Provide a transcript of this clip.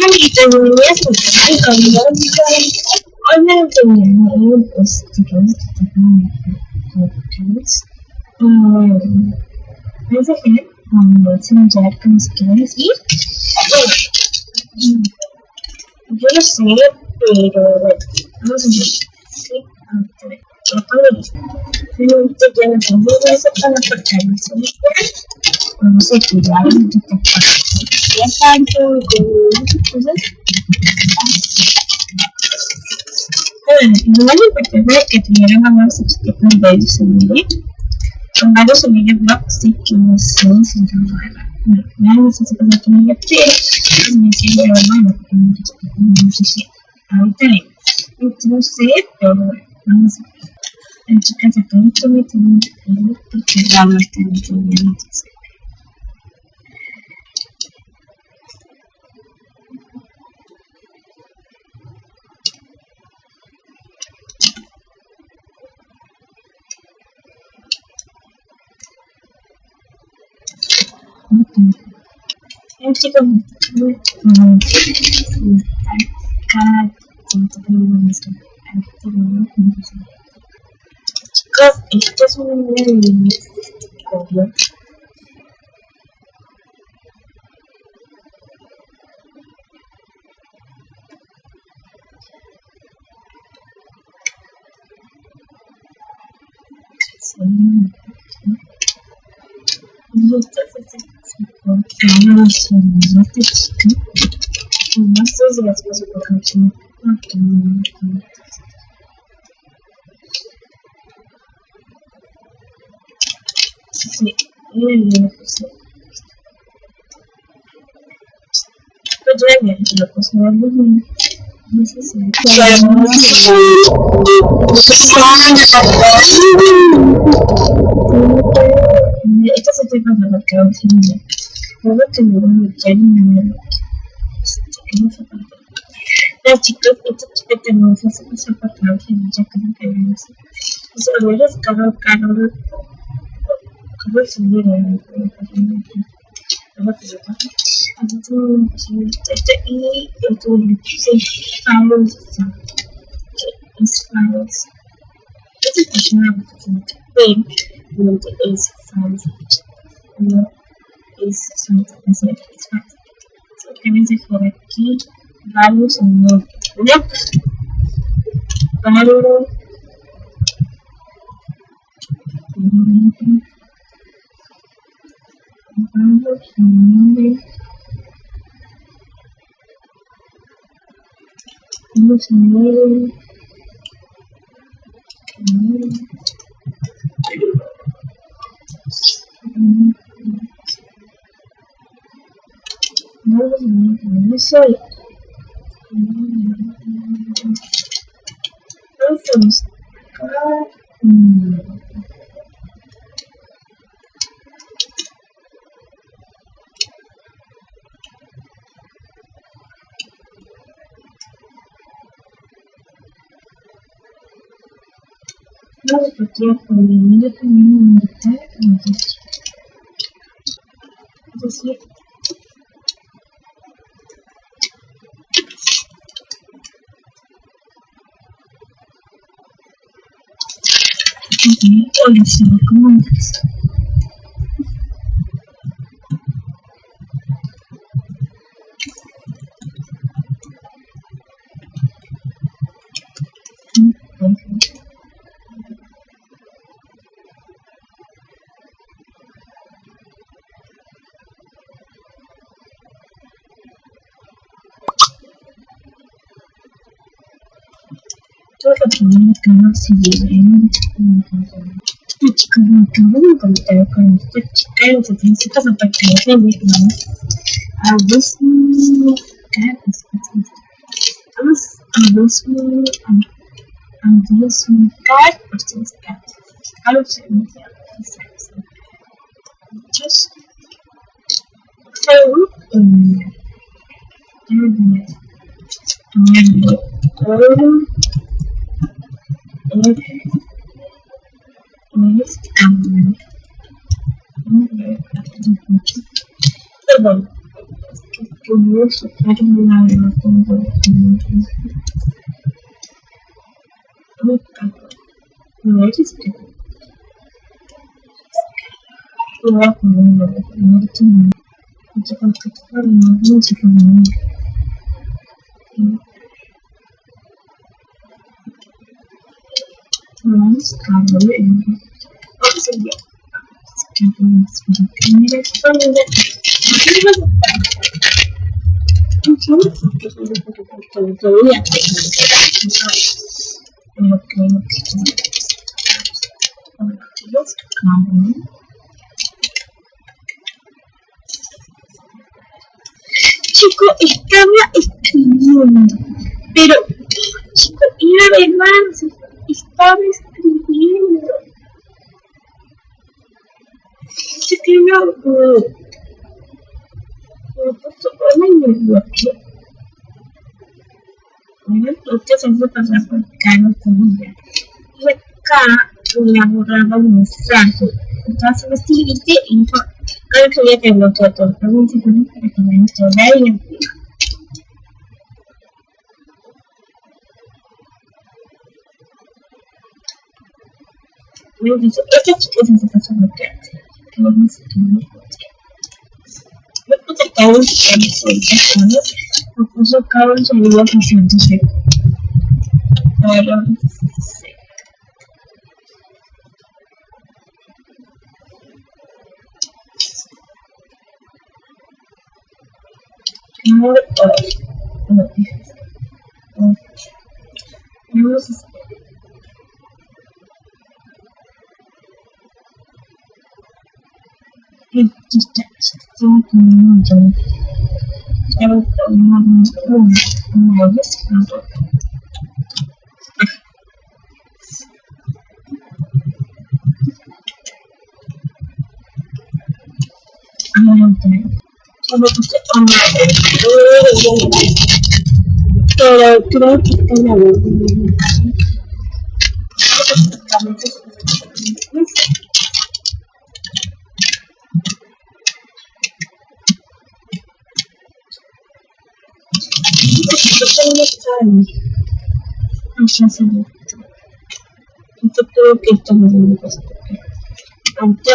Tenía su propia online tenía post-roast podcast. Vamos a ver cuando ya con skills y yo lo sé, pero vamos a ver. Sí, lo pongo listo. Finalmente ya no tengo eso para aparcarse. Vamos a cuidar un poco ya tanto cosas. No me importaba que tuviera más etiquetas de ellos en mi con varios en mi blog, sí que no sé si no sé si pasa con ella, pero me sigue grabando porque no sé si ahorita no sé, pero vamos a ver. En su casa todo me tiene que porque Rama está en el momento. Chicos, cada chicos, esto es un video de y esto es el esta chica no sé si las paso por canción sí, pues ya lo puse no sé si esto se fue para lo que vamos a hacer luego que me voy a echar una las chicas, esta chica también se hace pasar por trabajo y ya creo que no sé. Y se lo voy a descargar cómo subir y entonces files is files. Esta persona ven donde es files no es something is files. So quédense por aquí. Vamos a ver. Paro. Vamos a ver. No soy. Vamos a buscar. Vamos a partir por el video también en militar. Es decir, hola, sí, ¿cómo andas? Todos los primeros que no se viven. Esta chica me acabo de encontrar con esta chica en 700 apartamentos de mi hermano. A buscar. Vamos a buscar por si descarta. A los servicios. Muchos. Facebook. Perdón, Conosco para uma todavía lo creo que los cambios chico estaba escribiendo pero chico era verdad estaba escribiendo se escribió puso hola y me bloqueó usted se fue pasar por Carlos Sevilla y acá le ha borrado el mensaje entonces me escribiste y dijo claro que ya te bloqueó todo pero me dice para que me guste la identidad me dice esta chica se pasó a bloquearte que no me sé me puse Carlos me puso Carlos Sevilla 67 pero no pero creo que está la creo que esto no me gusta. Aunque